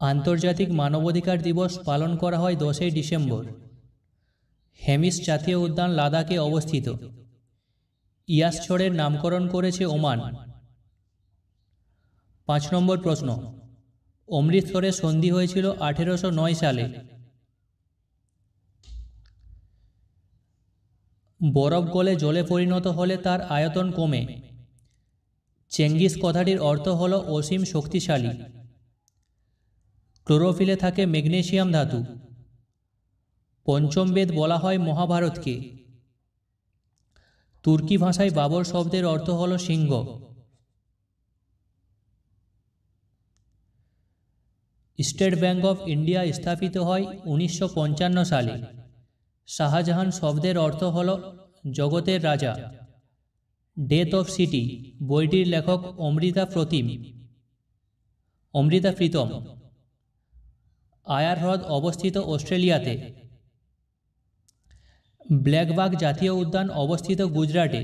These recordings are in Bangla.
আন্তর্জাতিক মানবাধিকার দিবস পালন করা হয় 10ই ডিসেম্বর। হেমিস জাতীয় উদ্যান লাদাখে অবস্থিত। ইয়াসছড়ের নামকরণ করেছে ওমান। 5 নম্বর প্রশ্ন, অমৃতসরে সন্ধি হয়েছিল 1809 সালে। বরফ গলে জলে পরিণত হলে তার আয়তন কমে। চেঙ্গিস কথাটির অর্থ হল অসীম শক্তিশালী। ক্লোরোফিলে থাকে ম্যাগনেসিয়াম ধাতু। পঞ্চম বেদ বলা হয় মহাভারতকে। তুর্কি ভাষায় বাবর শব্দের অর্থ হল সিংহ। স্টেট ব্যাংক অফ ইন্ডিয়া স্থাপিত হয় 1955 সালে। শাহজাহান শব্দের অর্থ হল জগতের রাজা। ডেথ অফ সিটি বইটির লেখক অমৃতা প্রীতম। আয়ার হ্রদ অবস্থিত অস্ট্রেলিয়াতে। ব্ল্যাকবাক জাতীয় উদ্যান অবস্থিত গুজরাটে।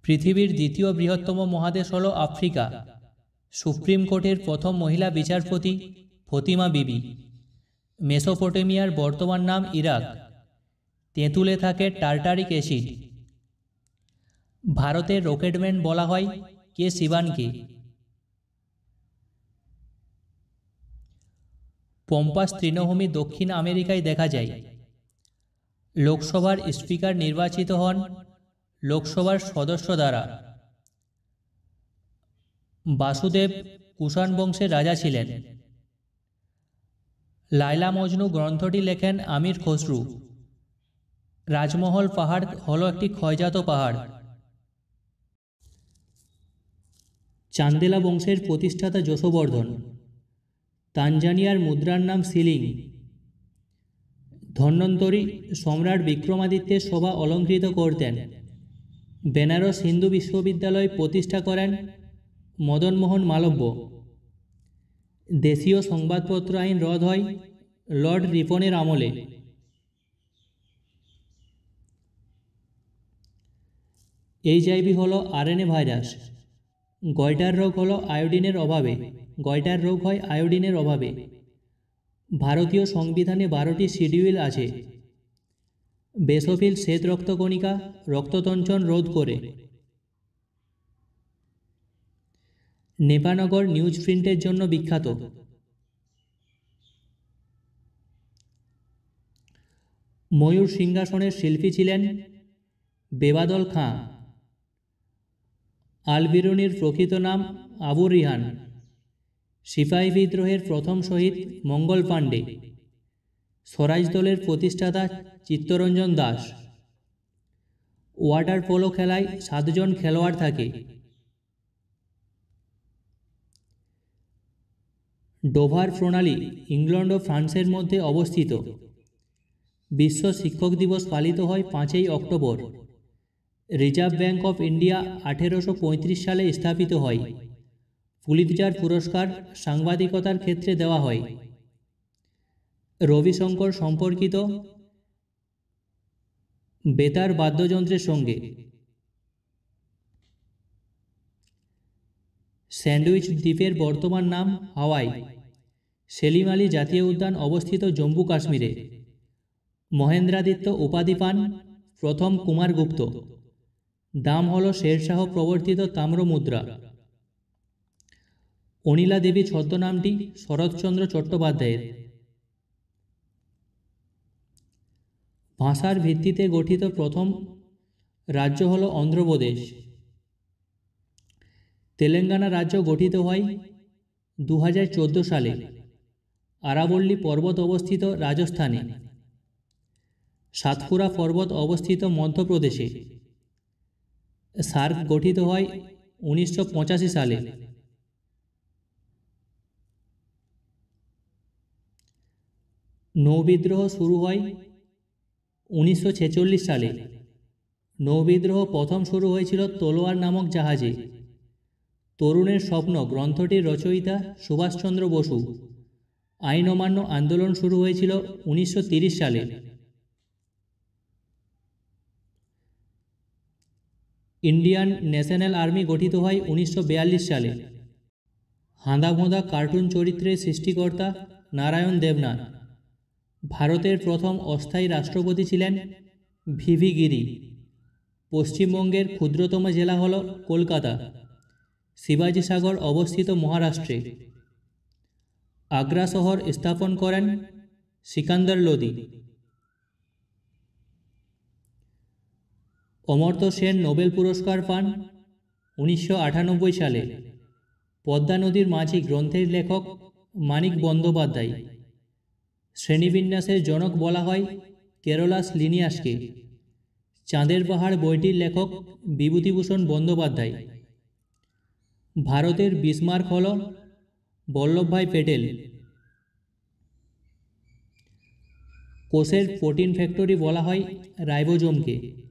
পৃথিবীর দ্বিতীয় বৃহত্তম মহাদেশ হল আফ্রিকা। সুপ্রিম কোর্টের প্রথম মহিলা বিচারপতি ফতিমা বিবি। মেসোপটেমিয়ার বর্তমান নাম ইরাক। তেঁতুলে থাকে টার্টারিক অ্যাসিড। ভারতের রকেটম্যান বলা হয় কে শিবানকে। পম্পাস তৃণভূমি দক্ষিণ আমেরিকায় দেখা যায়। লোকসভার স্পিকার নির্বাচিত হন লোকসভার সদস্য দ্বারা। বাসুদেব কুষাণ বংশের রাজা ছিলেন। লায়লা মজনু গ্রন্থটি লেখেন আমির খসরু। রাজমহল পাহাড় হল একটি ক্ষয়জাত পাহাড়। চান্দেলা বংশের প্রতিষ্ঠাতা যশোবর্ধন। তানজানিয়ার মুদ্রার নাম সিলিং। ধন্বন্তরী সম্রাট বিক্রমাদিত্যের শোভা অলঙ্কৃত করতেন। বেনারস হিন্দু বিশ্ববিদ্যালয় প্রতিষ্ঠা করেন মদনমোহন মালব্য। দেশীয় সংবাদপত্র আইন রদ হয় লর্ড রিপনের আমলে। এইচআইভি হল আরএনএ ভাইরাস। গয়টার রোগ হল আয়োডিনের অভাবে। গয়টার রোগ হয় আয়োডিনের অভাবে। ভারতীয় সংবিধানে 12টি শিডিউল আছে। বেসোফিল শ্বেত রক্তকণিকা রক্ততঞ্চন রোধ করে। নেপানগর নিউজ প্রিন্টের জন্য বিখ্যাত। ময়ূর সিংহাসনের শিল্পী ছিলেন বেবাদল খাঁ। আল বিরুনির প্রকৃত নাম আবু রিহান। সিপাহী বিদ্রোহের প্রথম শহীদ মঙ্গল পাণ্ডে। স্বরাজ দলের প্রতিষ্ঠাতা চিত্তরঞ্জন দাস। ওয়াটার পোলো খেলায় 7 জন খেলোয়াড় থাকে। ডোভার প্রণালী ইংল্যান্ড ও ফ্রান্সের মধ্যে অবস্থিত। বিশ্ব শিক্ষক দিবস পালিত হয় 5ই অক্টোবর। রিজার্ভ ব্যাংক অফ ইন্ডিয়া 1835 সালে স্থাপিত হয়। পুলিৎজার পুরস্কার সাংবাদিকতার ক্ষেত্রে দেওয়া হয়। রবিশঙ্কর সম্পর্কিত বেতার বাদ্যযন্ত্রের সঙ্গে। স্যান্ডউইচ দ্বীপের বর্তমান নাম হাওয়াই। সেলিম আলী জাতীয় উদ্যান অবস্থিত জম্মু কাশ্মীরে। মহেন্দ্রাদিত্য উপাধি পান প্রথম কুমারগুপ্ত। দাম হল শেরশাহ প্রবর্তিত তাম্র মুদ্রা। অনিলা দেবী ছদ্মনামটি শরৎচন্দ্র চট্টোপাধ্যায়ের। ভাষার ভিত্তিতে গঠিত প্রথম রাজ্য হল অন্ধ্রপ্রদেশ। তেলেঙ্গানা রাজ্য গঠিত হয় 2014 সালে। আরাবল্লী পর্বত অবস্থিত রাজস্থানে। সাতপুরা পর্বত অবস্থিত মধ্যপ্রদেশে। সার্ক গঠিত হয় 1985 সালে। নৌবিদ্রোহ শুরু হয় 1946 সালে। নৌবিদ্রোহ প্রথম শুরু হয়েছিল তলোয়ার নামক জাহাজে। তরুণের স্বপ্ন গ্রন্থটির রচয়িতা সুভাষচন্দ্র বসু। আইন অমান্য আন্দোলন শুরু হয়েছিল 1930 সালে। ইন্ডিয়ান ন্যাশনাল আর্মি গঠিত হয় 1942 সালে। হাঁদাভোঁদা কার্টুন চরিত্রের সৃষ্টিকর্তা নারায়ণ দেবনাথ। ভারতের প্রথম অস্থায়ী রাষ্ট্রপতি ছিলেন ভিভি গিরি। পশ্চিমবঙ্গের ক্ষুদ্রতম জেলা হল কলকাতা। শিবাজি সাগর অবস্থিত মহারাষ্ট্রে। আগ্রা শহর স্থাপন করেন সিকান্দার লোদি। অমর্ত্য সেন নোবেল পুরস্কার পান 1998 সালে। পদ্মা নদীর মাঝি গ্রন্থের লেখক মানিক বন্দ্যোপাধ্যায়। শ্রেণীবিন্যাসের জনক বলা হয় কেরলাস লিনিয়াসকে। চাঁদের পাহাড় বইটির লেখক বিভূতিভূষণ বন্দ্যোপাধ্যায়। ভারতের বিসমার্ক হল বল্লভভাই পেটেল। কোষের প্রোটিন ফ্যাক্টরি বলা হয় রাইবোজোমকে।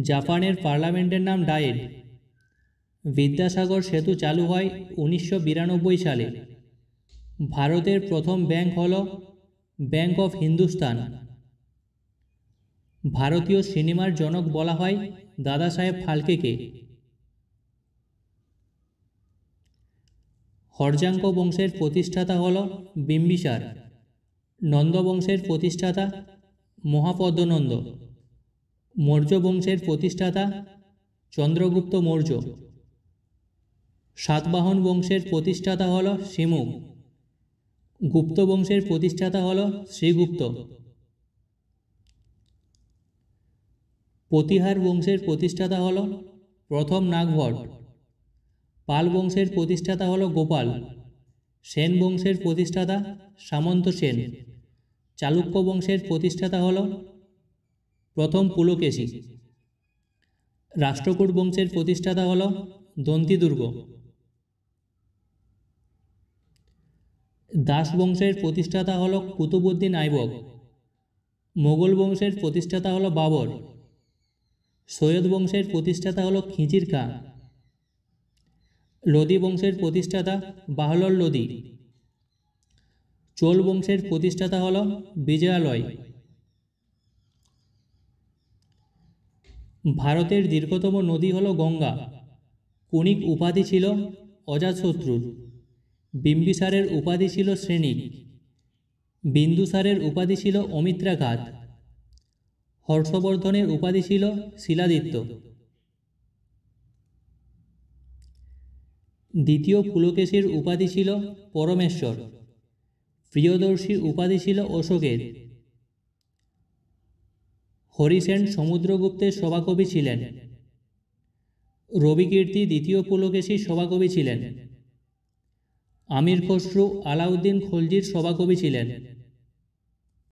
জাপানের পার্লামেন্টের নাম ডায়েট। বিদ্যাসাগর সেতু চালু হয় 1992 সালে। ভারতের প্রথম ব্যাংক হল ব্যাংক অফ হিন্দুস্তান। ভারতীয় সিনেমার জনক বলা হয় দাদা সাহেব ফালকেকে। হর্যাঙ্ক বংশের প্রতিষ্ঠাতা হল বিম্বিসার। নন্দ বংশের প্রতিষ্ঠাতা মহাপদ্মনন্দ। মৌর্য বংশের প্রতিষ্ঠাতা চন্দ্রগুপ্ত মৌর্য। সাতবাহন বংশের প্রতিষ্ঠাতা হল শিমুক। গুপ্ত বংশের প্রতিষ্ঠাতা হল শ্রীগুপ্ত। প্রতিহার বংশের প্রতিষ্ঠাতা হল প্রথম নাগভট্ট। পাল বংশের প্রতিষ্ঠাতা হল গোপাল। সেন বংশের প্রতিষ্ঠাতা সামন্ত সেন। চালুক্য বংশের প্রতিষ্ঠাতা হল প্রথম পুলকেশী। রাষ্ট্রকূট বংশের প্রতিষ্ঠাতা হল দন্তিদুর্গ। দাস বংশের প্রতিষ্ঠাতা হল কুতুবউদ্দিন আইবক। মোগল বংশের প্রতিষ্ঠাতা হল বাবর। সৈয়দ বংশের প্রতিষ্ঠাতা হল খিজির খাঁ। লোদি বংশের প্রতিষ্ঠাতা বাহলল লোদি। চোল বংশের প্রতিষ্ঠাতা হল বিজয়ালয়। ভারতের দীর্ঘতম নদী হল গঙ্গা। কুণিক উপাধি ছিল অজাতশত্রুর। বিম্বিসারের উপাধি ছিল শ্রেণিক। বিন্দুসারের উপাধি ছিল অমিত্রাঘাত। হর্ষবর্ধনের উপাধি ছিল শিলাদিত্য। দ্বিতীয় পুলকেশীর উপাধি ছিল পরমেশ্বর। প্রিয়দর্শীর উপাধি ছিল অশোকের। হরিসেন সমুদ্রগুপ্তের সভাকবি ছিলেন। রবিকীর্তি দ্বিতীয় পুলকেশীর সভাকবি ছিলেন। আমির খসরু আলাউদ্দিন খলজির সভাকবি ছিলেন।